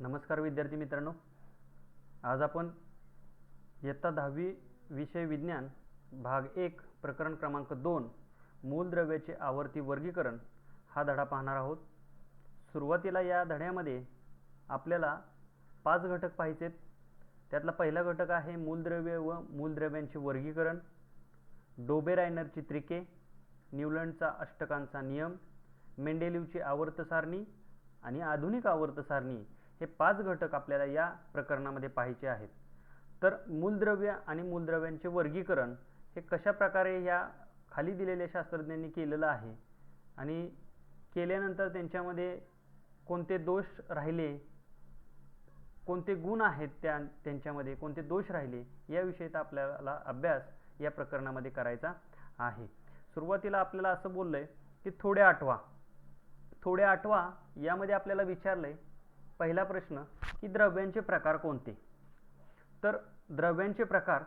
नमस्कार विद्यार्थी मित्रांनो, आज आपण इयत्ता 10वी विषय विज्ञान भाग 1 प्रकरण क्रमांक 2 मूलद्रव्याचे आवर्ती वर्गीकरण हा धडा पाहणार आहोत। सुरुवातीला या धड्यामध्ये आपल्याला 5 घटक पाहायचे आहेत। त्यातला पहिला घटक आहे मूलद्रव्य व मूलद्रव्यांचे वर्गीकरण, डोबेरायनरची त्रिके, न्यूलंडचा अष्टकांचा नियम, मेंडेलीवची आवर्त सारणी आणि आधुनिक आवर्त सारणी हे 5 घटक आपल्याला या प्रकरणामध्ये पाहायचे आहेत। तर मूलद्रव्य आणि मूलद्रव्यांचे वर्गीकरण हे कशा प्रकारे या खाली दिलेल्या शास्त्रज्ञांनी केलेलं आहे आणि केल्यानंतर त्यांच्यामध्ये कोणते दोष राहिले, कोणते गुण आहेत त्यांच्यामध्ये कोणते दोष राहिले याविषयीचा आपल्याला अभ्यास या प्रकरणामध्ये करायचा आहे। सुरुवातीला आपल्याला असं बोललंय की थोडे आठवा यामध्ये आपल्याला विचारलंय पहिला प्रश्न की द्रव्यांचे प्रकार कोणते। तर द्रव्यांचे प्रकार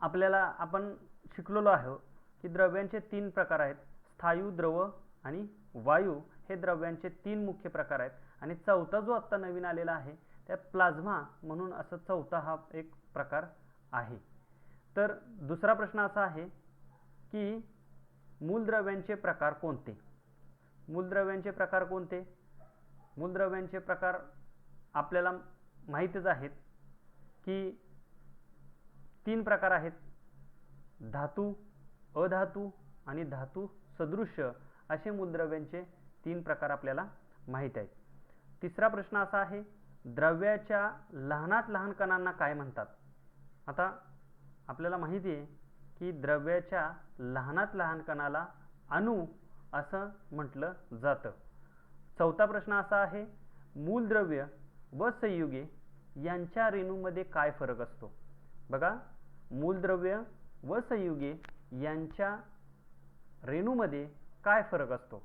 आपल्याला आपण शिकलेलो आहोत की द्रव्यांचे 3 प्रकार आहेत, स्थायू, द्रव आणि वायू हे द्रव्यांचे 3 मुख्य प्रकार आहेत। आणि चौथा जो आता नवीन आलेला आहे त्यात प्लाझ्मा म्हणून असं चौथा हा एक प्रकार आहे। तर दुसरा प्रश्न असा आहे की मूलद्रव्यांचे प्रकार कोणते। मूलद्रव्यांचे प्रकार कोणते? मूलद्रव्यांचे प्रकार आपल्याला माहितच आहेत की 3 प्रकार आहेत, धातू, अधातू आणि धातू सदृश्य असे मूलद्रव्यांचे 3 प्रकार आपल्याला माहित आहेत। तिसरा प्रश्न असा आहे, द्रव्याच्या लहानात लहान कणांना काय म्हणतात। आता आपल्याला माहिती आहे की द्रव्याच्या लहानात लहान कणाला अणू असं म्हटलं जातं। चौथा प्रश्न असा आहे, मूलद्रव्य व संयुगे यांच्या रेणूमध्ये काय फरक असतो। बघा, मूलद्रव्य व संयुगे यांच्या रेणूमध्ये काय फरक असतो।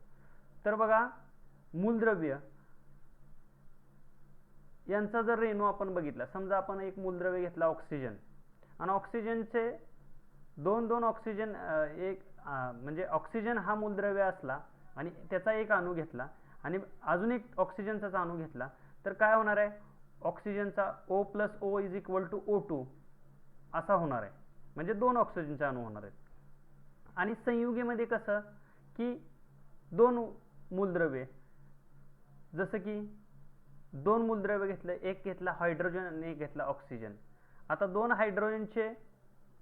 तर बघा, मूलद्रव्य यांचा जर रेणू आपण बघितला, समजा आपण एक मूलद्रव्य घेतला ऑक्सिजन आणि ऑक्सिजनचे दोन ऑक्सिजन म्हणजे ऑक्सिजन हा मूलद्रव्य असला आणि त्याचा एक अणू घेतला आणि अजून एक ऑक्सिजनचा अणू घेतला तर काय होणार आहे, ऑक्सिजनचा O + O = O2 असा होणार आहे, म्हणजे 2 ऑक्सिजनचे अणू होणार आहेत। आणि संयुगेमध्ये कसं की 2 मूलद्रव्ये, जसं की 2 मूलद्रव्य घेतले, एक घेतला हायड्रोजन आणि एक घेतला ऑक्सिजन। आता 2 हायड्रोजनचे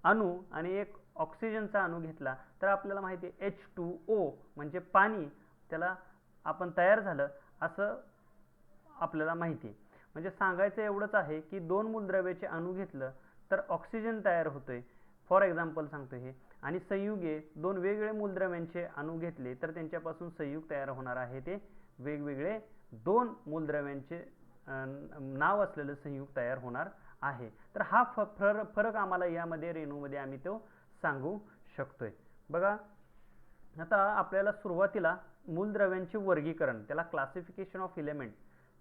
अणू आणि एक ऑक्सिजनचा अणू घेतला तर आपल्याला माहिती आहे H2O म्हणजे पाणी त्याला आपण तयार झालं असं आपल्याला माहिती आहे। म्हणजे सांगायचं एवढंच आहे की 2 मूलद्रव्याचे अणू घेतलं तर ऑक्सिजन तयार होतोय, फॉर एक्झाम्पल सांगतो हे। आणि संयुगे 2 वेगवेगळे मूलद्रव्यांचे अणू घेतले तर त्यांच्यापासून संयुग तयार होणार आहे, ते वेगवेगळे 2 मूलद्रव्यांचे नाव असलेलं संयुग तयार होणार आहे। तर हा फरक आम्हाला यामध्ये रेणूमध्ये आम्ही तो सांगू शकतोय। बघा, आता आपल्याला सुरुवातीला मूलद्रव्यांचे वर्गीकरण, त्याला क्लासिफिकेशन ऑफ एलिमेंट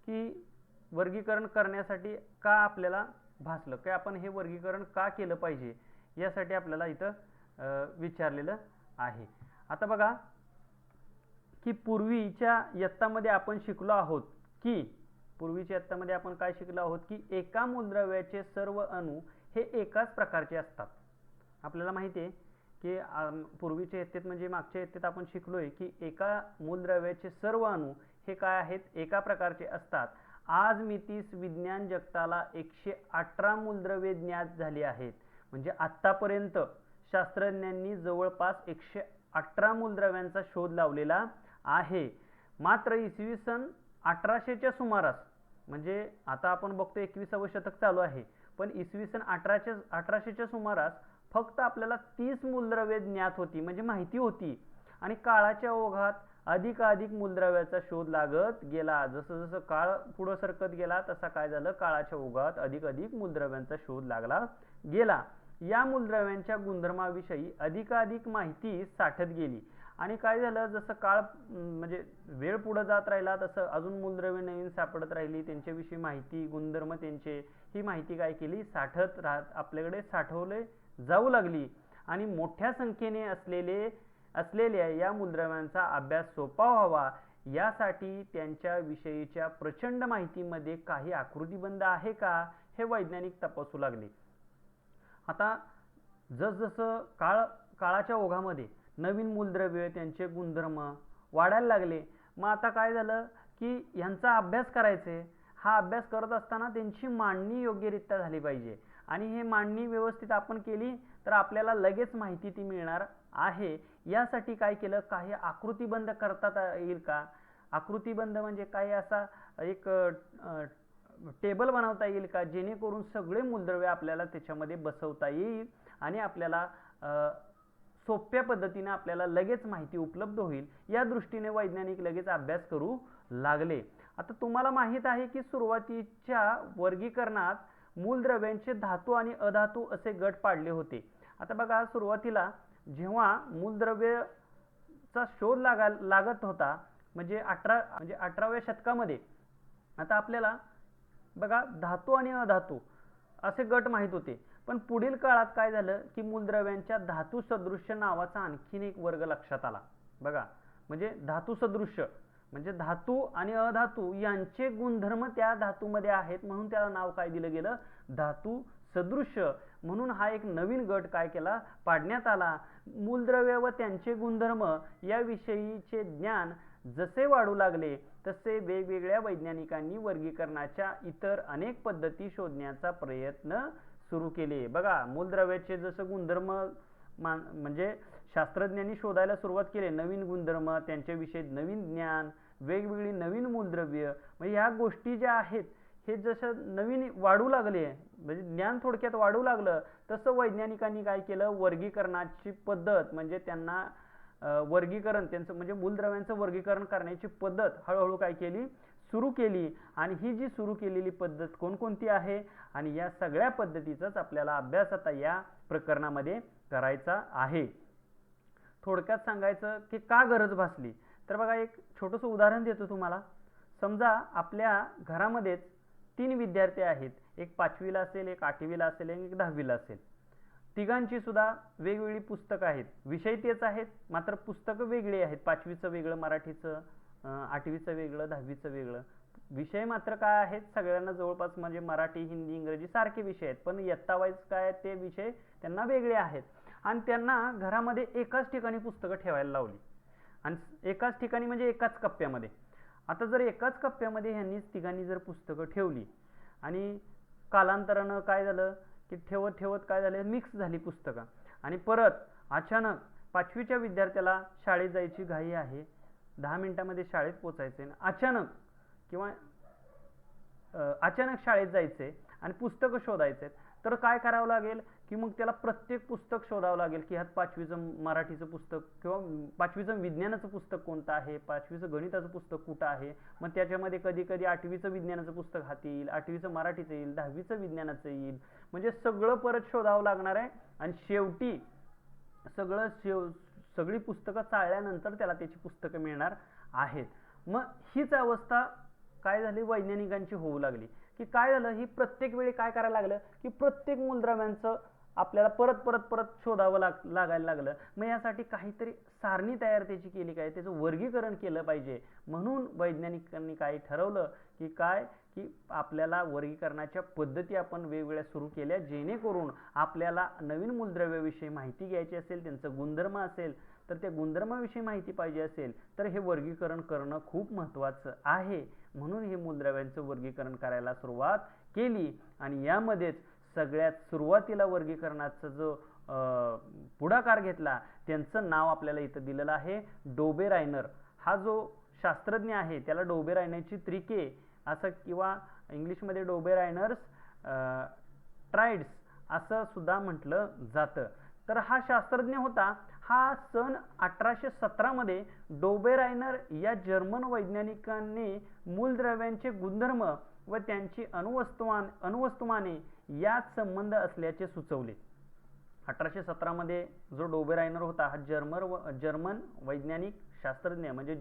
की वर्गीकरण करण्यासाठी का आपल्याला भासलं, की आपण हे वर्गीकरण का केलं पाहिजे यासाठी आपल्याला इथं विचारलेलं आहे। आता बघा की पूर्वीच्या इयत्तामध्ये आपण शिकलो आहोत की आपण काय शिकलो आहोत की एका मूलद्रव्याचे सर्व अणू हे एकाच प्रकारचे असतात। आपल्याला माहिती आहे की पूर्वीच्या इयत्तेत म्हणजे मागच्या इयत्तेत आपण शिकलोय की एका मूलद्रव्याचे सर्व अणू हे काय आहेत, एका प्रकारचे असतात। आज मितीस विज्ञान जगताला 118 मूलद्रव्ये ज्ञात झाली आहेत। म्हणजे आतापर्यंत शास्त्रज्ञांनी जवळपास 118 मूलद्रव्यांचा शोध लावलेला आहे। मात्र इसवी सन 1800च्या सुमारास, म्हणजे आता आपण बघतो 21वे शतक चालू आहे, पण इसवी सन 1800च्या सुमारास फक्त आपल्याला 30 मूलद्रव्ये ज्ञात होती, म्हणजे माहिती होती। आणि काळाच्या ओघात अधिकाधिक मूलद्रव्याचा शोध लागत गेला। जसं जसं काळ पुढे सरकत गेला तसा काय झालं, काळाच्या ओघात अधिकाधिक मूलद्रव्यांचा शोध लागला गेला। या मूलद्रव्यांच्या गुणधर्माविषयी अधिकाधिक माहिती साठत गेली आणि काय झालं, जसं काळ म्हणजे वेळ पुढे जात राहिला तसं अजून मूलद्रव्ये नवीन सापडत राहिली, त्यांच्याविषयी माहिती, गुणधर्म त्यांचे, ही माहिती काय केली, साठत आपल्याकडे साठवले जाऊ लागली। आणि मोठ्या संख्येने असलेल्या या मूलद्रव्यांचा अभ्यास सोपा व्हावा यासाठी त्यांच्या विषयीच्या प्रचंड माहितीमध्ये काही आकृतिबंध आहे का हे वैज्ञानिक तपासू लागले. आता जसजसं काळाच्या ओघामध्ये नवीन मूलद्रव्य त्यांचे गुणधर्म वाढायला लागले. मग आता काय झालं की यांचा अभ्यास करायचे. हा अभ्यास करत असताना त्यांची मांडणी योग्यरित्या झाली पाहिजे आणि हे मांडणी व्यवस्थित आपण केली तर आपल्याला लगेच माहिती ती मिळणार आहे. यासाठी काय केलं, काही आकृतिबंध करता येईल का. आकृतिबंध म्हणजे काही असा एक टेबल बनवता येईल का जेणेकरून सगळे मूलद्रव्य आपल्याला त्याच्यामध्ये बसवता येईल आणि आपल्याला सोप्या पद्धतीने आपल्याला लगेच माहिती उपलब्ध होईल. या दृष्टीने वैज्ञानिक लगेच अभ्यास करू लागले. आता तुम्हाला माहित आहे की सुरुवातीच्या वर्गीकरणात मूलद्रव्यांचे धातू आणि अधातू असे गट पाडले होते. आता बघा, सुरुवातीला जेव्हा मूलद्रव्याचा शोध लागत होता म्हणजे 18व्या शतकामध्ये, आता आपल्याला बघा धातू आणि अधातू असे गट माहित होते. पण पुढील काळात काय झालं की मूलद्रव्यांच्या धातू सदृश्य नावाचा आणखीन एक वर्ग लक्षात आला. बघा, म्हणजे धातू सदृश्य म्हणजे धातू आणि अधातू यांचे गुणधर्म त्या धातूमध्ये आहेत म्हणून त्याला नाव काय दिलं गेलं, धातू सदृश्य. म्हणून हा एक नवीन गट काय केला, पाडण्यात आला. मूलद्रव्य व त्यांचे गुणधर्म याविषयीचे ज्ञान जसे वाढू लागले तसे वेगवेगळ्या वैज्ञानिकांनी वर्गीकरणाच्या इतर अनेक पद्धती शोधण्याचा प्रयत्न सुरू केले. बघा, मूलद्रव्याचे जसं गुणधर्म म्हणजे शास्त्रज्ञांनी शोधायला सुरुवात केली. नवीन गुणधर्म, त्यांच्याविषयी नवीन ज्ञान, वेगवेगळी नवीन मूलद्रव्य, म्हणजे ह्या गोष्टी ज्या आहेत हे जसं नवीन वाढू लागले म्हणजे ज्ञान थोडक्यात वाढू लागलं तसं वैज्ञानिकांनी काय केलं, वर्गीकरणाची पद्धत म्हणजे त्यांना वर्गीकरण त्यांचं म्हणजे मूलद्रव्यांचं वर्गीकरण करण्याची पद्धत हळूहळू काय केली, सुरू केली. आणि ही जी सुरू केलेली पद्धत कोणकोणती आहे आणि या सगळ्या पद्धतीचाच आपल्याला अभ्यास आता या प्रकरणामध्ये करायचा आहे. थोडक्यात सांगायचं की का गरज भासली तर बघा, एक छोटंसं उदाहरण देतो तुम्हाला. समजा आपल्या घरामध्येच 3 विद्यार्थी आहेत. एक 5वीला असेल, एक 8वीला असेल, एक 10वीला असेल. तिघांची सुद्धा वेगवेगळी पुस्तकं आहेत. विषय तेच आहेत मात्र पुस्तकं वेगळी आहेत. 5वीचं वेगळं मराठीचं, 8वीचं वेगळं, 10वीचं वेगळं. विषय मात्र काय आहेत, सगळ्यांना जवळपास म्हणजे मराठी, हिंदी, इंग्रजी सारखे विषय आहेत. पण इयत्ता वाईज काय ते विषय त्यांना वेगळे आहेत. आणि त्यांना घरामध्ये एकाच ठिकाणी पुस्तकं ठेवायला लावली आणि एकाच ठिकाणी म्हणजे एकाच कप्प्यामध्ये. आता जर एकाच कप्प्यामध्ये ह्यांनी तिघांनी जर पुस्तकं ठेवली आणि कालांतरानं काय झालं की ठेवत ठेवत काय झालं, मिक्स झाली पुस्तकं. आणि परत अचानक 5वीच्या विद्यार्थ्याला शाळेत जायची घाई आहे, 10 मिनिटांमध्ये शाळेत पोचायचे. अचानक शाळेत जायचे आणि पुस्तकं शोधायचे. तर काय करावं लागेल की मग त्याला प्रत्येक पुस्तक शोधावं लागेल की ह्यात 5वीचं मराठीचं पुस्तक किंवा 5वीचं विज्ञानाचं पुस्तक कोणतं आहे, 5वीचं गणिताचं पुस्तक कुठं आहे. मग त्याच्यामध्ये कधी कधी 8वीचं विज्ञानाचं पुस्तक हाती येईल, 8वीचं मराठीचं येईल, 10वीचं विज्ञानाचं येईल. म्हणजे सगळं परत शोधावं लागणार आहे आणि शेवटी सगळी पुस्तकं चाळल्यानंतर त्याला त्याची पुस्तकं मिळणार आहेत. मग हीच अवस्था काय झाली, वैज्ञानिकांची होऊ लागली. की काय झालं, ही प्रत्येक वेळी काय करायला लागलं की प्रत्येक मूलद्रव्यांचं आपल्याला परत परत परत शोधावं लागायला लागलं. मग यासाठी काहीतरी सारणी तयार त्याची केली, काय त्याचं वर्गीकरण केलं पाहिजे. म्हणून वैज्ञानिकांनी काय ठरवलं की आपल्याला वर्गीकरणाच्या पद्धती आपण वेगवेगळ्या सुरू केल्या जेणेकरून आपल्याला नवीन मूलद्रव्याविषयी माहिती घ्यायची असेल, त्यांचं गुणधर्म असेल तर त्या गुणधर्माविषयी माहिती पाहिजे असेल तर हे वर्गीकरण करणं खूप महत्त्वाचं आहे. म्हणून हे मूलद्रव्यांचं वर्गीकरण करायला सुरुवात केली. आणि यामध्येच सगळ्यात सुरुवातीला वर्गीकरणाचा जो पुढाकार घेतला त्यांचं नाव आपल्याला इथं दिलेलं आहे, डोबे रायनर. हा जो शास्त्रज्ञ आहे त्याला डोबे रायनरची त्रिके असं किंवा इंग्लिशमध्ये डोबे रायनर्स ट्राइड्स असं सुद्धा म्हटलं जातं. तर हा शास्त्रज्ञ होता. हा सन 1817 मध्ये डोबे रायनर या जर्मन वैज्ञानिकांनी मूलद्रव्यांचे गुणधर्म व त्यांची अणुवस्तुमाने यात संबंध असल्याचे सुचवले. 1817 मध्ये जो डोबे रायनर होता हा जर्मन वैज्ञानिक शास्त्रज्ञ म्हणजे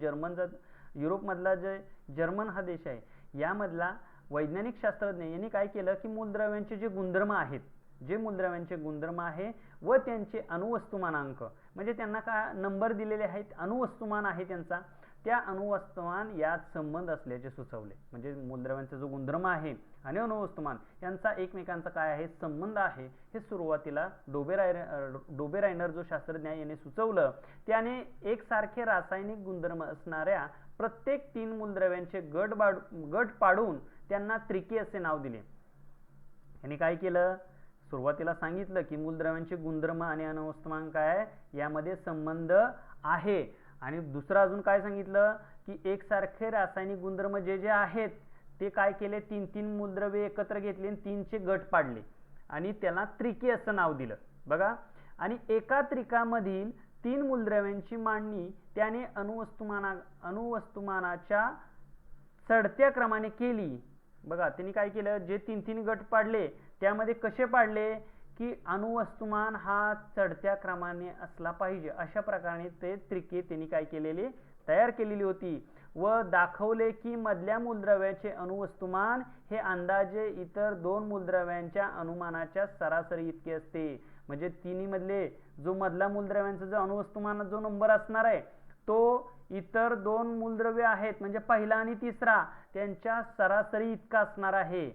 युरोपमधला जे जर्मन हा देश आहे यामधला वैज्ञानिक शास्त्रज्ञ यांनी काय केलं की मूलद्रव्यांचे जे गुणधर्म आहेत, जे मूलद्रव्यांचे गुणधर्म आहे व त्यांचे अणुवस्तुमानांक म्हणजे त्यांना काय नंबर दिलेले आहेत, अणुवस्तुमान आहे त्यांचा, त्या अणुवस्तुमान यात संबंध असल्याचे सुचवले. म्हणजे मूलद्रव्यांचा जो गुणधर्म आहे आणि अणुवस्तुमान यांचा एकमेकांचा काय आहे, संबंध आहे, हे सुरुवातीला डोबेरायनर जो शास्त्रज्ञ आहे याने सुचवलं. त्याने एकसारखे रासायनिक गुणधर्म असणाऱ्या प्रत्येक 3 मूलद्रव्यांचे गट पाडून त्यांना त्रिके असे नाव दिले. यांनी काय केलं, सुरुवातीला सांगितलं की मूलद्रव्यांचे गुणधर्म आणि अणुवस्तुमान काय यामध्ये संबंध आहे. आणि दुसरं अजून काय सांगितलं की एकसारखे रासायनिक गुणधर्म जे जे आहेत ते काय केले, 3 मूलद्रव्ये एकत्र घेतली आणि 3चे गट पाडले आणि त्याला त्रिके असं नाव दिलं. बघा, आणि एका त्रिकामधील 3 मूलद्रव्यांची मांडणी त्याने अणुवस्तुमानाच्या चढत्या क्रमाने केली. बघा, त्यांनी काय केलं, जे 3 गट पाडले त्यामध्ये कसे पाडले की अणुवस्तुमान हा चढत्या क्रमाने असला पाहिजे, अशा प्रकारे ते त्रिके त्यांनी काय केलेले, तयार केलेली होती. व दाखवले की मधल्या मूलद्रव्याचे अणुवस्तुमान हे अंदाजे इतर 2 मूलद्रव्यांच्या अनुमानाच्या सरासरी इतके असते. म्हणजे तिन्ही मधले जो मधला मूलद्रव्यांचा जो अणुवस्तुमान जो नंबर असणार आहे तो इतर 2 मूलद्रव्ये आहेत म्हणजे पहिला आणि तिसरा त्यांच्या सरासरी इतका असणार आहे,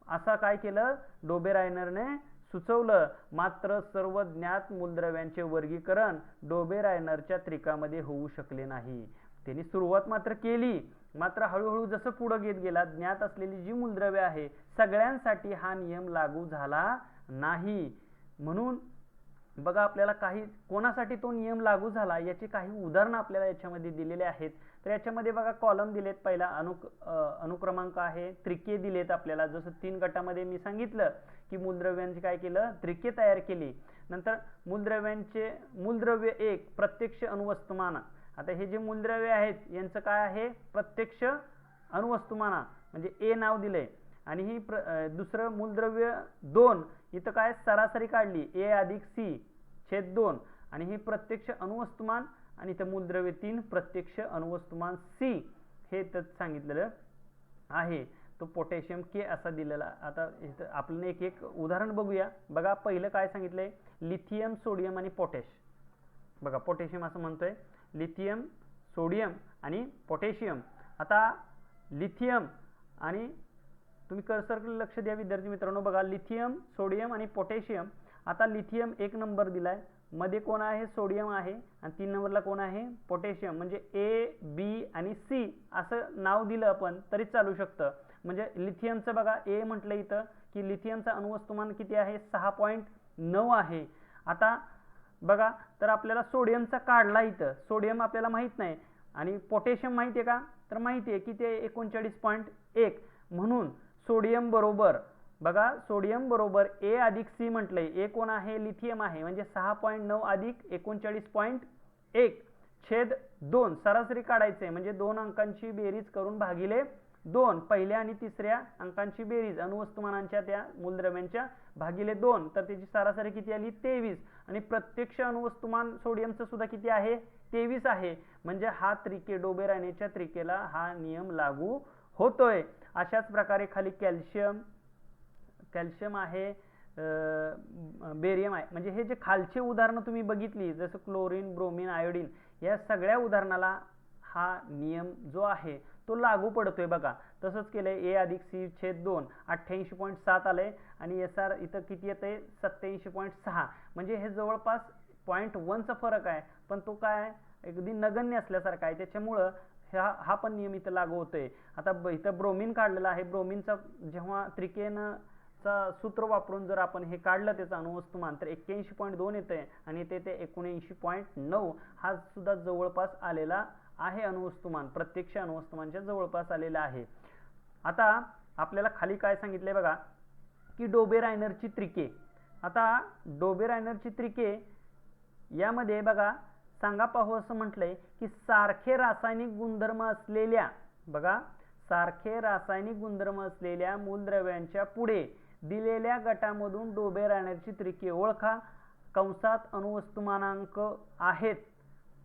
असा काय केलं डोबेरायनरने सुचवलं. मात्र सर्व ज्ञात मूलद्रव्यांचे वर्गीकरण डोबेरायनरच्या त्रिकामध्ये होऊ शकले नाही. त्यांनी सुरुवात मात्र केली, मात्र हळूहळू जसं पुढे घेत गेला ज्ञात असलेली जी मूलद्रव्ये आहे सगळ्यांसाठी हा नियम लागू झाला नाही. म्हणून बघा, आपल्याला काही कोणासाठी तो नियम लागू झाला याची काही उदाहरणं आपल्याला याच्यामध्ये दिलेले आहेत. तर याच्यामध्ये बघा कॉलम दिलेत, पहिला अनुक्रमांक आहे, त्रिके दिलेत आपल्याला. जसं 3 गटामध्ये मी सांगितलं की मूलद्रव्यांचे काय केलं, त्रिके तयार केली. नंतर मूलद्रव्य 1 प्रत्यक्ष अणुवस्तुमान. आता हे जे मूलद्रव्य आहेत यांचं काय आहे, प्रत्यक्ष अणुवस्तुमान म्हणजे ए नाव दिलंय. आणि ही दुसरं मूलद्रव्य 2 इथं काय सरासरी काढली, ए अधिक सी छेद 2, आणि ही प्रत्यक्ष अणुवस्तुमान. आणि इथं मूलद्रव्य 3 प्रत्यक्ष अणुवस्तुमान सी हे इथं सांगितलेलं आहे. तो पोटॅशियम के असा दिलेला. आता इथं आपण एक उदाहरण बघूया. बघा, पहिलं काय सांगितलंय, लिथियम, सोडियम आणि पोटॅश. बघा, पोटॅशियम असं म्हणतोय, लिथियम, सोडियम आणि पोटॅशियम. आता लिथियम आणि तुम्ही कर्सरकडे लक्ष द्या विद्यार्थी मित्रांनो. बघा, लिथियम, सोडियम आणि पोटॅशियम. आता लिथियम 1 नंबर दिलाय, मध्ये कोण आहे, सोडियम आहे, आणि 3 नंबरला कोण आहे, पोटॅशियम. म्हणजे ए, बी आणि सी असं नाव दिलं आपण तरी चालू शकतं. म्हणजे लिथियमचं बघा, ए म्हटलं इथं की लिथियमचं अणुवस्तुमान किती आहे, 6.9 आहे. आता बघा, तर आपल्याला सोडियमचा काढला इथं, सोडियम आपल्याला माहित नाही, आणि पोटॅशियम माहिती आहे का, तर माहिती आहे की ते 39.1. म्हणून सोडियम बरोबर, बघा, सोडियम बरोबर ए अधिक सी म्हटलंय. ए कोण आहे, लिथियम आहे, म्हणजे 6.9 अधिक 39.1 छेद 2 सरासरी काढायचे. म्हणजे 2 अंकांची बेरीज करून भागिले 2, पहिल्या आणि तिसऱ्या अंकांची बेरीज अणुवस्तुमानांच्या त्या मूलद्रव्यांच्या भागिले 2, तर त्याची सरासरी किती आली, 23. आणि प्रत्यक्ष अणुवस्तुमान सोडियमचं सुद्धा किती आहे, 23 आहे. म्हणजे हा त्रिके, डोबेरायनरच्या त्रिकेला हा नियम लागू होतोय. अशाच प्रकारे खाली कॅल्शियम आहे, बेरियम आहे. म्हणजे हे जे खालचे उदाहरणं तुम्ही बघितली, जसं क्लोरीन, ब्रोमीन, आयोडीन, या सगळ्या उदाहरणाला हा नियम जो आहे तो लागू पडतोय. बघा, तसंच केलंय, ए अधिक सी छेद 2 88.7 आलंय, आणि एस आर इथं किती येतंय, 87.6. म्हणजे हे जवळपास 0.1चा फरक आहे, पण तो काय अगदी नगण्य असल्यासारखा आहे. त्याच्यामुळं हा पण नियम इथं लागू होतोय. आता इथं ब्रोमीन काढलेला आहे. ब्रोमीनचा जेव्हा त्रिकेनचा सूत्र वापरून जर आपण हे काढलं त्याचं अणुवस्तुमान, तर 81.2 येतंय, आणि ते 79.9 हा सुद्धा जवळपास आलेला आहे अणुवस्तुमान, प्रत्यक्ष अणुवस्तुमानच्या जवळपास आलेला आहे. आता आपल्याला खाली काय सांगितलंय बघा की डोबेरायनरची त्रिके. आता डोबेरायनरची त्रिके यामध्ये बघा, सांगा पाहू असं म्हटलंय की सारखे रासायनिक गुणधर्म असलेल्या, बघा, सारखे रासायनिक गुणधर्म असलेल्या मूलद्रव्यांच्या पुढे दिलेल्या गटामधून डोबेरायनरची त्रिके ओळखा. कंसात अणुवस्तुमानांक आहेत.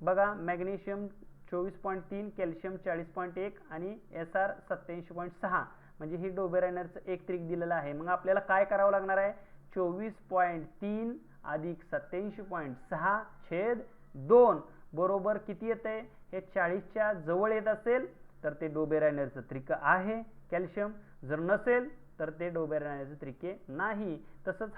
बघा, मॅग्नेशियम 24.3, कॅल्शियम 40.1 आणि एस आर 87.6. म्हणजे ही डोबेरायनरचं एक त्रिक दिलेलं आहे. मग आपल्याला काय करावं लागणार आहे, 24.3 अधिक 87.6 छेद 2 बरोबर किती येते, हे 40च्या जवळ येत असेल तर ते डोबेरायनरचं त्रिक आहे कॅल्शियम, जर नसेल तर ते डोबेरायनरचे त्रिके नाही. तसंच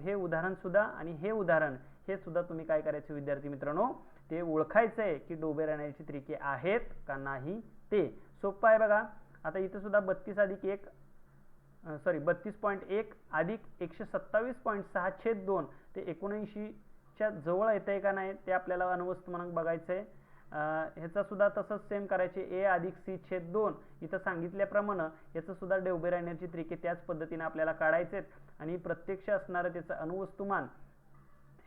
हे उदाहरण सुद्धा आणि हे उदाहरण हे सुद्धा तुम्ही काय करायचे विद्यार्थी मित्रांनो, ते ओळखायचं आहे की डोबेरायनरची त्रिके आहेत का नाही ते. सोपं आहे बघा. आता इथं सुद्धा 32.1 अधिक 127.6/2 ते 79च्या जवळ येतंय का नाही ते आपल्याला अणुवस्तुमानांक बघायचं आहे. ह्याचा सुद्धा तसंच सेम करायचे, a अधिक c/2 इथं सांगितल्याप्रमाणे याचं सुद्धा डोबेरायनरची त्रिके त्याच पद्धतीने आपल्याला काढायचे आणि प्रत्यक्ष असणारं त्याचं अणुवस्तुमान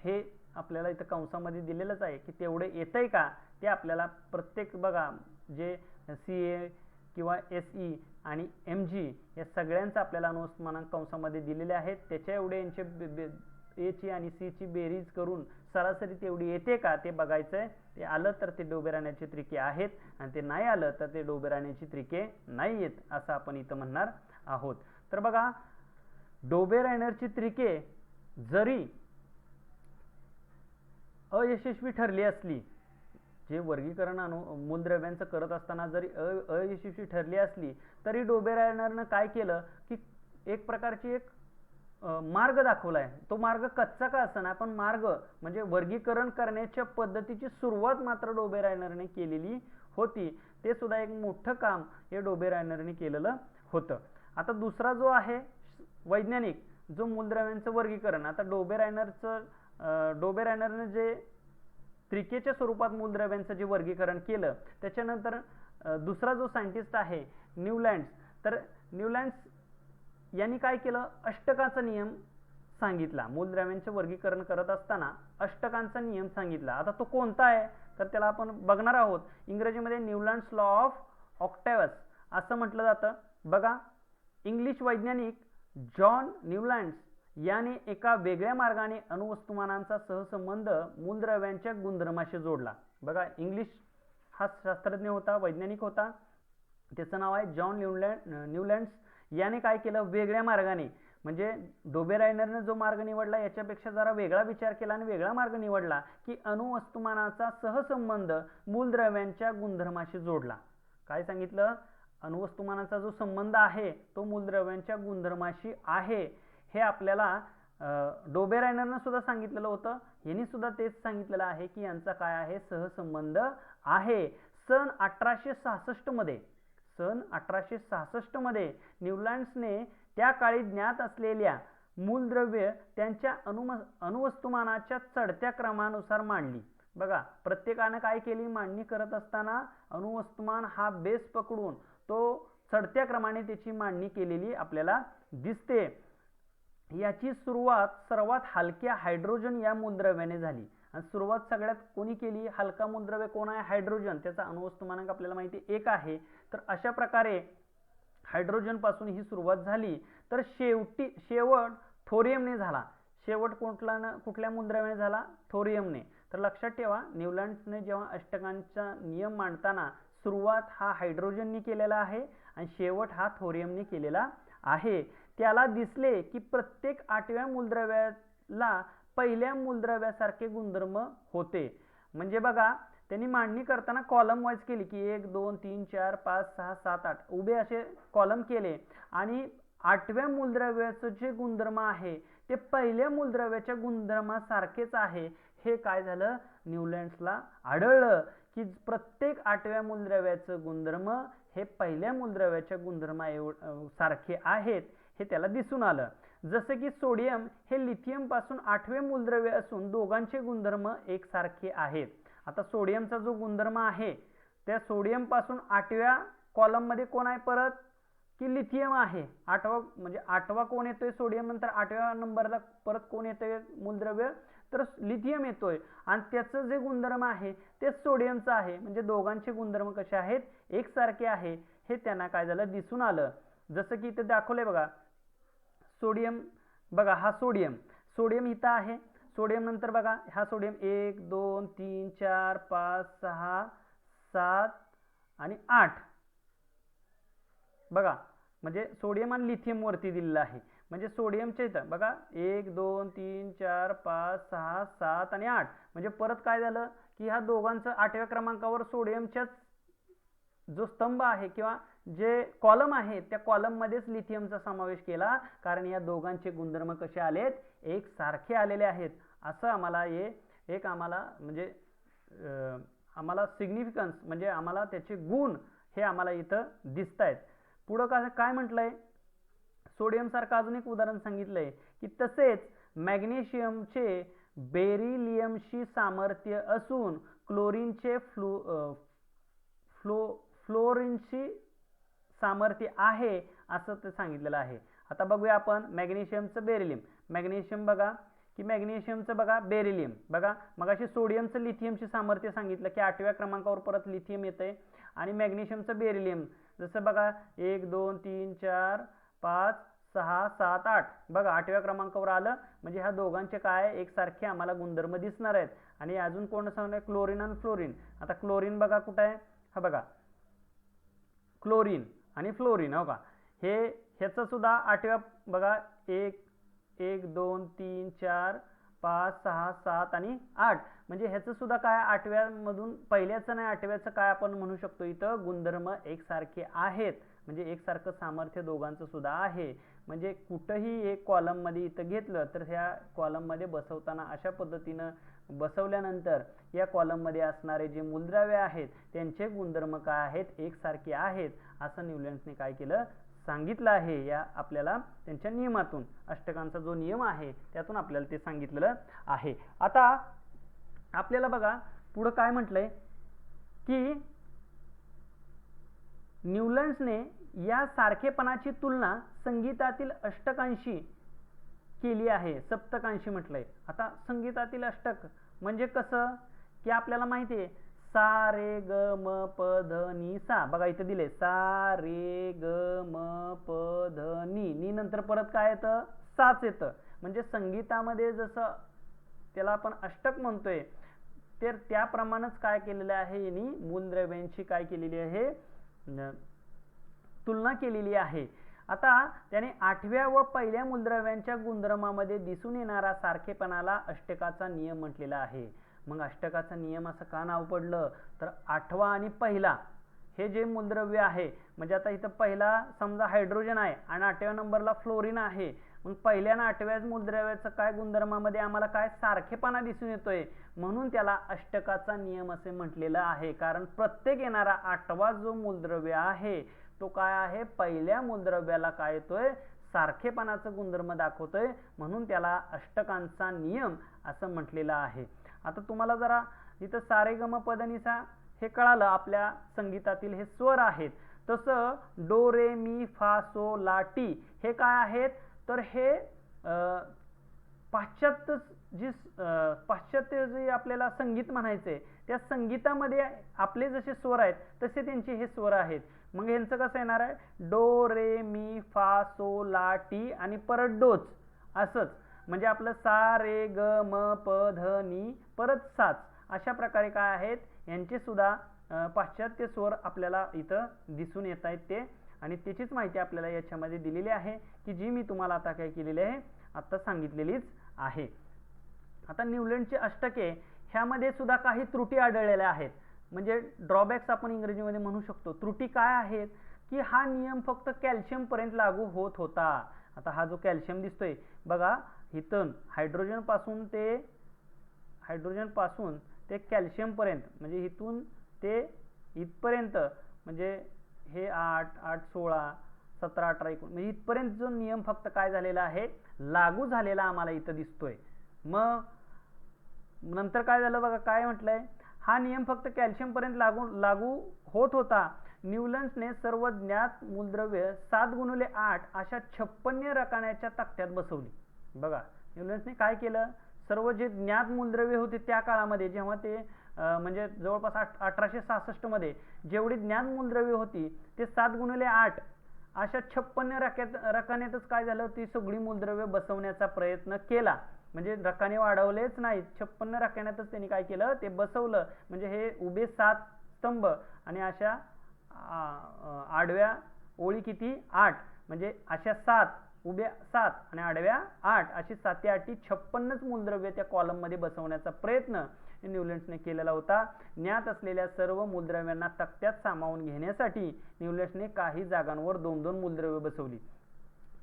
हे आपल्याला इथं कंसामध्ये दिलेलंच आहे की तेवढे येतंय का ते आपल्याला प्रत्येक बघा जे Ca किंवा Se आणि Mg या सगळ्यांचं आपल्याला अणुवस्तुमानांक कंसामध्ये दिलेले आहेत. त्याच्या एवढे यांचे A ची आणि C ची बेरीज करून सरासरी तेवढी येते का ते बघायचं आहे. ते आलं तर ते डोबेरायनरची त्रिके आहेत आणि ते नाही आलं तर ते डोबेरायनरची त्रिके नाही आहेत असं आपण इथं म्हणणार आहोत. तर बघा डोबेरायनरची त्रिके जरी अयशस्वी ठरली असली, जे वर्गीकरण मूलद्रव्यांचं करत असताना जरी अयशस्वी ठरली असली तरी डोबेरायनरनं काय केलं की एक प्रकारची एक मार्ग दाखवलाय. तो मार्ग कच्चा का असना पण मार्ग म्हणजे वर्गीकरण करण्याच्या पद्धतीची सुरुवात मात्र डोबेरायनरने केलेली होती. ते सुद्धा एक मोठं काम हे डोबेरायनरने केलेलं होतं. आता दुसरा जो आहे वैज्ञानिक जो मूलद्रव्यांचं वर्गीकरण, आता डोबेरायनरने जे त्रिकेच्या स्वरूपात मूलद्रव्यांचं जे वर्गीकरण केलं त्याच्यानंतर दुसरा जो सायंटिस्ट आहे न्यूलँड्स, तर न्यूलँड्स यांनी काय केलं, अष्टकाचा नियम सांगितला. मूलद्रव्यांचे वर्गीकरण करत असताना अष्टकांचा नियम सांगितला. आता तो कोणता आहे तर त्याला आपण बघणार आहोत. इंग्रजीमध्ये न्यूलँड्स लॉ ऑफ ऑक्टॅव्हस असं म्हटलं जातं. बघा इंग्लिश वैज्ञानिक जॉन न्यूलँड्स याने एका वेगळ्या मार्गाने अणुवस्तुमानांचा सहसंबंध मूलद्रव्यांच्या गुणधर्माशी जोडला. बघा इंग्लिश हा शास्त्रज्ञ होता, वैज्ञानिक होता, त्याचं नाव आहे जॉन न्यूलँड्स. याने काय केलं, वेगळ्या मार्गाने म्हणजे डोबेरायनरने जो मार्ग निवडला याच्यापेक्षा जरा वेगळा विचार केला आणि वेगळा मार्ग निवडला की अणुवस्तुमानाचा सहसंबंध मूलद्रव्यांच्या गुणधर्माशी जोडला. काय सांगितलं, अणुवस्तुमानाचा जो संबंध आहे तो मूलद्रव्यांच्या गुणधर्माशी आहे. हे आपल्याला डोबेरायनरने सुद्धा सांगितलेलं होतं. यांनी सुद्धा तेच सांगितलेलं आहे की यांचा काय आहे, सहसंबंध आहे. सन 1866 मध्ये न्यूलँड्सने त्या काळी ज्ञात असलेल्या मूलद्रव्ये त्यांच्या अणुवस्तुमानाच्या चढत्या क्रमानुसार मांडली. बघा प्रत्येकाने काय केली, मांडणी करत असताना अणुवस्तुमान हा बेस पकडून तो चढत्या क्रमाने त्याची मांडणी केलेली आपल्याला दिसते. याची सुरुवात सर्वात हलक्या हायड्रोजन या मूलद्रव्याने झाली आणि सुरुवात सगळ्यात कोणी केली, हलका मूलद्रव्य कोण आहे, हायड्रोजन. त्याचा अणुवस्तुमानांक आपल्याला माहिती 1 आहे. तर अशा प्रकारे हायड्रोजन पासून ही सुरुवात झाली. तर शेवट थोरियमने झाला. शेवट कुठल्या मूलद्रव्याने झाला, थोरियमने. तर लक्षात ठेवा न्यूलँड्सने जेव्हा अष्टकांचा नियम मांडताना सुरुवात हा हायड्रोजनने केलेला आहे आणि शेवट हा थोरियमने केलेला आहे. त्याला दिसले की प्रत्येक 8व्या मूलद्रव्याला पहिल्या मूलद्रव्यासारखे गुणधर्म होते. म्हणजे बघा त्यांनी मांडणी करताना कॉलम वाईज केली की 1 2 3 4 5 6 7 8 उभे असे कॉलम केले आणि 8व्या मूलद्रव्याचे जे गुणधर्म आहे ते पहिल्या मूलद्रव्याच्या गुणधर्मासारखेच आहे. हे काय झालं, न्यूलँड्सला आढळलं की प्रत्येक 8व्या मूलद्रव्याचं गुणधर्म हे पहिल्या मूलद्रव्याच्या गुणधर्मासारखे आहेत हे त्याला दिसून आलं. जसे की सोडियम हे लिथियम पासून 8वे मूलद्रव्य असून दोघांचे गुणधर्म एकसारखे आहेत. आता सोडियमचा जो गुणधर्म आहे त्या सोडियम पासून 8व्या कॉलम मध्ये कोण आहे परत की लिथियम आहे. 8वा कोण येतोय सोडियम नंतर 8व्या नंबरला परत कोण येतोय मूलद्रव्य तर लिथियम येतोय आणि त्याचं जे गुणधर्म आहे ते सोडियमचं आहे. म्हणजे दोघांचे गुणधर्म कसे आहेत, एकसारखे आहे हे त्यांना काय झालं, दिसून आलं. जसं की इथे दाखवलंय बघा सोडियम. बघा हा सोडियम इथं आहे. सोडियम नंतर बघा हा सोडियम 1 2 3 4 5 6 7 आणि 8. बघा म्हणजे सोडियम आणि लिथियम वरती दिलेलं आहे. म्हणजे सोडियमच्या इथं बघा 1 2 3 4 5 6 7 आणि 8 म्हणजे परत काय झालं की ह्या दोघांचं 8व्या क्रमांकावर सोडियमच्याच जो स्तंभ आहे किंवा जे कॉलम आहे त्या कॉलम मध्येच लिथियमचा समावेश केला, कारण या दोघांचे गुणधर्म कसे आलेत, एक सारखे आलेले आहेत. असं आम्हाला एक आम्हाला म्हणजे आम्हाला सिग्निफिकन्स म्हणजे आम्हाला त्याचे गुण हे आम्हाला इथं दिसत आहेत. पुढं काय म्हटलंय, सोडियम सारखं अजून एक उदाहरण सांगितलंय की तसेच मॅग्नेशियमचे बेरिलियमशी सामर्थ्य असून क्लोरीनचे फ्लोरीनशी सामर्थ्य आहे असं ते सांगितलेलं आहे. आता बघूया आपण मॅग्नेशियमचं बेरिलियम. मॅग्नेशियम बघा की मॅग्नेशियमचं बघा, बेरिलियम बघा. मगाशी सोडियमचं लिथियमशी सामर्थ्य सांगितलं की 8व्या क्रमांकावर परत लिथियम येतंय आणि मॅग्नेशियमचं बेरिलियम जसं बघा 1 2 3 4 5 6 7 8 बघा 8व्या क्रमांकावर आलं, म्हणजे ह्या दोघांचे काय एकसारखे आम्हाला गुणधर्म दिसणार आहेत. आणि अजून कोण सांगणार, क्लोरीन आणि फ्लोरीन. आता क्लोरीन बघा कुठं आहे, हा बघा क्लोरीन आणि फ्लोरीन, हो का, ह्याचं सुद्धा 8व्या बघा 1 1 2 3 4 5 6 7 आणि 8, म्हणजे ह्याचं सुद्धा काय 8व्या मधून पहिल्याचं नाही 8व्याचं काय आपण म्हणू शकतो इथं गुणधर्म एकसारखे आहेत, म्हणजे एकसारखं सामर्थ्य दोघांचं सुद्धा आहे. म्हणजे कुठंही एक कॉलम मध्ये इथं घेतलं तर ह्या कॉलम मध्ये बसवताना अशा पद्धतीनं बसवल्यानंतर या कॉलम मध्ये असणारे जे मूलद्रव्य आहेत त्यांचे गुणधर्म काय आहेत, एकसारखे आहेत असं न्यूलँड्सने काय केलं, सांगितलं आहे. या आपल्याला त्यांच्या नियमातून, अष्टकांचा जो नियम आहे त्यातून आपल्याला ते सांगितलेलं आहे. आता आपल्याला बघा पुढं काय म्हटलंय की न्यूलँड्सने या सारखेपणाची तुलना संगीतातील अष्टकांशी केली आहे, सप्तकांशी म्हटलंय. आता संगीतातील अष्टक म्हणजे कसं की आपल्याला माहिती आहे सा रे ग म प ध नी सा, बघा इथे दिले सा रे ग म प ध नी, नी नंतर परत काय येतं, साच येतं. म्हणजे संगीतामध्ये जसं त्याला आपण अष्टक म्हणतोय तर त्याप्रमाणेच काय केलेलं आहे, यांनी मूलद्रव्यांची काय केलेली आहे, तुलना केलेली आहे. आता त्याने 8व्या व पहिल्या मूलद्रव्यांच्या गुणधर्मामध्ये दिसून येणारा सारखेपणाला अष्टकाचा नियम म्हटलेला आहे. मग अष्टकाचा नियम असं का नाव पडलं, तर 8वा आणि पहिला हे जे मूलद्रव्य आहे, म्हणजे आता इथं पहिला समजा हायड्रोजन आहे आणि 8व्या नंबरला फ्लोरीन आहे, मग पहिल्या आणि 8व्या मूलद्रव्याचं काय गुणधर्मामध्ये आम्हाला काय सारखेपणा दिसून येतोय, म्हणून त्याला अष्टकाचा नियम असे म्हटलेलं आहे. कारण प्रत्येक येणारा 8वा जो मूलद्रव्य आहे तो काय आहे, पहिल्या मूलद्रव्याला काय येतोय, सारखेपणाचं गुणधर्म दाखवतोय, म्हणून त्याला अष्टकांचा नियम असं म्हटलेलं आहे. आता तुम्हाला जरा इथं सा रे ग म प ध नी सा हे कळालं, आपल्या संगीतातील हे स्वर आहेत. तसं डो रे मी फा सो ला टी हे काय आहेत, तर हे पाश्चात्य जे आपल्याला संगीत म्हणायचंय त्या संगीतामध्ये आपले जसे स्वर आहेत तसे त्यांचे हे स्वर आहेत. मग यांचं कसं येणार आहे, डो रे मी फा सो ला टी आणि परत डोच असंच, म्हणजे आपलं सा रे ग म प ध नी परत साच, अशा प्रकारे काय आहेत यांचे सुद्धा पाश्चात्य स्वर आपल्याला इथं दिसून येत आहेत ते, आणि त्याचीच माहिती आपल्याला याच्यामध्ये दिलेली आहे की जी मी तुम्हाला आता काय केलेली आहे, आता सांगितलेलीच आहे. आता न्यूलँडचे अष्टके ह्यामध्ये सुद्धा काही त्रुटी आढळलेल्या आहेत, म्हणजे ड्रॉबॅक्स आपण इंग्रजीमध्ये म्हणू शकतो. त्रुटी काय आहेत की हा नियम फक्त कॅल्शियम पर्यंत लागू होत होता. आता हा जो कॅल्शियम दिसतोय बघा, इथून हायड्रोजन पासून ते कॅल्शियम पर्यंत, म्हणजे इथून ते इथपर्यंत, म्हणजे हे 8 8 16 17 18 19 म्हणजे इथपर्यंत जो नियम फक्त काय झालेला आहे, लागू झालेला आम्हाला इथं दिसतोय. मग नंतर काय झालं बघा, काय म्हटलंय, हा नियम फक्त कॅल्शियम पर्यंत लागू होत होता. न्यूलँड्सने सर्व ज्ञात मूलद्रव्य 7x8 अशा 56 रकान्याच्या तक्त्यात बसवली. बघा न्यूलँड्सने काय केलं, सर्व जे ज्ञात मूलद्रव्य होते त्या काळामध्ये, जेव्हा ते म्हणजे जवळपास 1866 मध्ये जेवढी ज्ञात मूलद्रव्य होती ते 7x8 अशा 56 रकान्यातच काय झालं, ती सगळी मूलद्रव्य बसवण्याचा प्रयत्न केला. म्हणजे रकाने वाढवलेच नाहीत, 56 रकान्यातच त्यांनी काय केलं, ते बसवलं. म्हणजे हे उभे 7 स्तंभ आणि अशा आडव्या ओळी किती 8, म्हणजे अशा 7 उभ्या 7 आणि आडव्या 8 अशी 7 8 56च मूलद्रव्य त्या कॉलममध्ये बसवण्याचा प्रयत्न न्यूलँड्सने केलेला होता. ज्ञात असलेल्या सर्व मूलद्रव्यांना तक्त्यात सामावून घेण्यासाठी न्यूलँड्सने काही जागांवर 2-2 मूलद्रव्ये बसवली.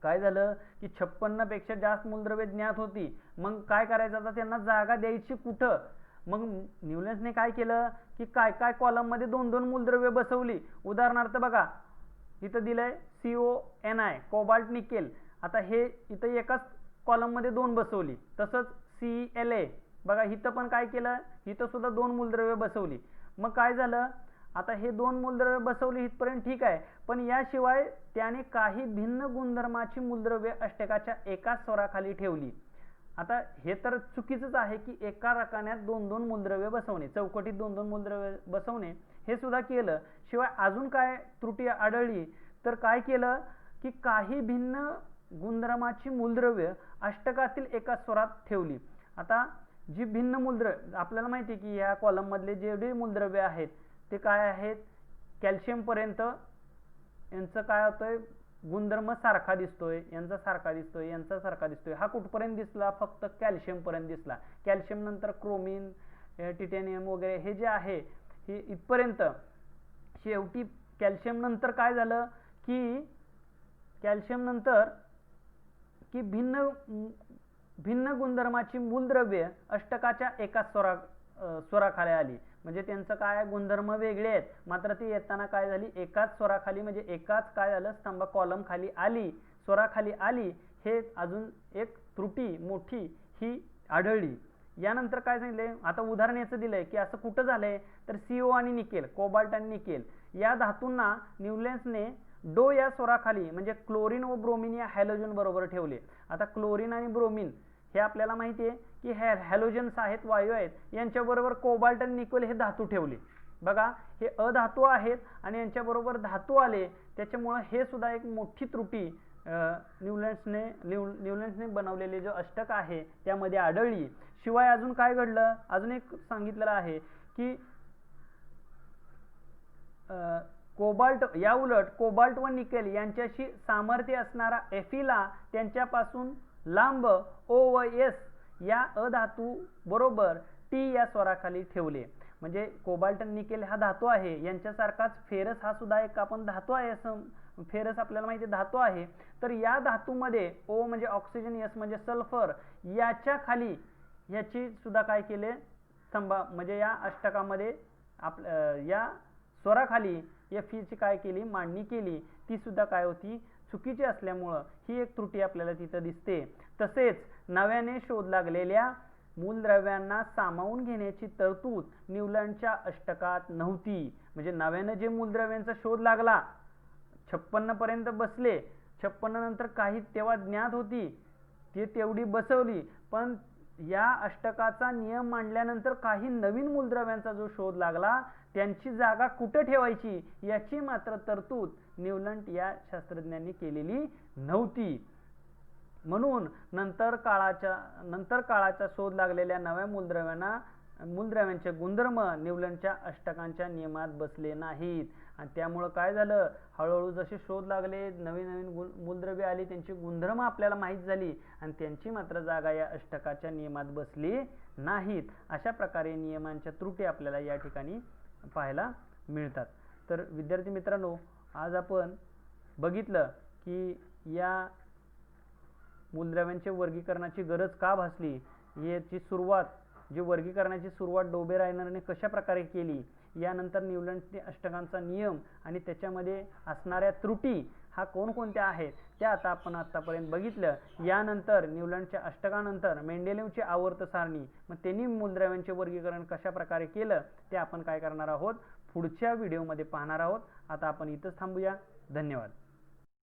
काय झालं की 56 पेक्षा जास्त मूलद्रव्ये ज्ञात होती. मग काय करायचं आता, त्यांना जागा द्यायची कुठं? मग न्यूलँड्सने काय केलं की काय काय कॉलममध्ये 2-2 मूलद्रव्ये बसवली. उदाहरणार्थ बघा, इथं दिलंय CONI कोबाल्ट निकेल. आता हे इथं एकाच कॉलममध्ये 2 बसवली. तसंच CLA बघा, इथं पण काय केलं, इथं सुद्धा 2 मूलद्रव्ये बसवली. मग काय झालं, आता हे 2 मूलद्रव्ये बसवली इथपर्यंत ठीक आहे, पण याशिवाय त्याने काही भिन्न गुणधर्माची मूलद्रव्ये अष्टकाच्या एकाच स्वराखाली ठेवली. आता हे तर चुकीचंच आहे की एका रकान्यात 2-2 मूलद्रव्ये बसवणे, चौकटीत 2-2 मूलद्रव्ये बसवणे हे सुद्धा केलं. शिवाय अजून काय त्रुटी आढळली तर काय केलं की काही भिन्न गुणधर्माची मूलद्रव्ये अष्टकातील एका स्वरात ठेवली. आता जी भिन्न मूलद्रव्ये आपल्याला माहिती आहे की या कॉलम मधले जेवढे मूलद्रव्ये आहेत ते काय आहेत, कॅल्शियम पर्यंत यांचं काय होतंय, गुणधर्म सारखा दिसतोय, यांचा सारखा दिसतोय, यांचा सारखा दिसतोय. हा कुठपर्यंत दिसला, फक्त कॅल्शियम पर्यंत दिसला. कॅल्शियम नंतर क्रोमिन, टिटॅनियम वगैरे हे जे आहे हे इथपर्यंत. शेवटी कॅल्शियम नंतर काय झालं की कॅल्शियम नंतर की भिन्न गुणधर्माची मूलद्रव्ये अष्टकाच्या एका स्वराखाली आली. म्हणजे त्यांचं काय गुणधर्म वेगळे आहेत, मात्र ती येताना काय झाली, एकाच स्वराखाली, म्हणजे एकाच काय झालं स्तंभ कॉलम खाली आली, स्वराखाली आली. हे अजून एक त्रुटी मोठी ही आढळली. यानंतर काय सांगितले, आता उदाहरण याचं दिलंय की असं कुठं झालंय तर CO आणि निकेल, कोबाल्ट आणि निकेल या धातूंना न्यूलँड्सने डो या स्वराखाली म्हणजे क्लोरीन व ब्रोमिन या हॅलोजन बरोबर ठेवले. आता क्लोरीन आणि ब्रोमिन हे आपल्याला माहिती आहे की हे हॅलोजन्स आहेत, वायू आहेत. यांच्याबरोबर कोबाल्ट आणि निकेल हे धातू ठेवले. बघा, हे अधातू आहेत आणि यांच्याबरोबर धातू आले, त्याच्यामुळे हे सुद्धा एक मोठी त्रुटी न्यूलँड्सने बनवलेले जो अष्टक आहे त्यामध्ये आढळली. शिवाय अजून काय घडलं, अजून एक सांगितलेलं आहे की कोबाल्ट या उलट कोबाल्ट व निकेल यांच्याशी सामर्थ्य असणारा Fe त्यांच्यापासून लांब O व S या अधातू बरोबर T या स्वराखाली ठेवले. म्हणजे कोबाल्ट आणि निकेल हा धातू आहे, यांच्यासारखाच फेरस हा सुद्धा एक आपण धातू आहे, फेरस आपल्याला माहिती आहे धातू आहे. तर या धातूमध्ये O म्हणजे ऑक्सिजन, S म्हणजे सल्फर, याच्या खाली याची सुद्धा काय केले स्तंभा म्हणजे या अष्टकामध्ये या स्वराखाली Fe ची काय केली, मांडणी केली. ती सुद्धा काय होती, चुकीची असल्यामुळं ही एक त्रुटी आपल्याला तिथं दिसते. तसेच नव्याने शोध लागलेल्या मूलद्रव्यांना सामावून घेण्याची तरतूद न्यूलँडच्या अष्टकात नव्हती. म्हणजे नव्याने जे मूलद्रव्यांचा शोध लागला 56 पर्यंत बसले, 56 नंतर काही तेव्हा ज्ञात होती ते तेवढी बसवली, पण या अष्टकाचा नियम मांडल्यानंतर काही नवीन मूलद्रव्यांचा जो शोध लागला त्यांची जागा कुठे ठेवायची याची मात्र तरतूद न्यूलँड या शास्त्रज्ञांनी केलेली नव्हती. म्हणून नंतर काळाचा शोध लागलेल्या नव्या मूलद्रव्यांचे गुणधर्म न्यूलँडच्या अष्टकांच्या नियमात बसले नाहीत. आणि त्यामुळे काय झालं, हळूहळू जसे शोध लागले, नवीन नवीन मूलद्रव्ये आली, त्यांची गुणधर्म आपल्याला माहीत झाली आणि त्यांची मात्र जागा या अष्टकाच्या नियमात बसली नाहीत. अशा प्रकारे नियमांच्या त्रुटी आपल्याला या ठिकाणी पाहायला मिळतात. तर विद्यार्थी मित्रांनो, आज आपण बघितलं की या मूलद्रव्यांच्या वर्गीकरणाची गरज का भासली, याची सुरुवात जी वर्गीकरणाची सुरुवात डोबेरायनरने कशा प्रकारे केली, यानंतर न्यूलँडने अष्टकांचा नियम आणि त्याच्यामध्ये असणाऱ्या त्रुटी हा कोणकोणत्या आहेत त्या आता आपण आतापर्यंत बघितलं. यानंतर न्यूलँडच्या अष्टकानंतर मेंडेलिव्हची आवर्त सारणी, मग त्यांनी मूलद्रव्यांचे वर्गीकरण कशा प्रकारे केलं ते आपण काय करणार आहोत, पुढच्या व्हिडिओमध्ये पाहणार आहोत. आता आपण इथंच थांबूया. धन्यवाद.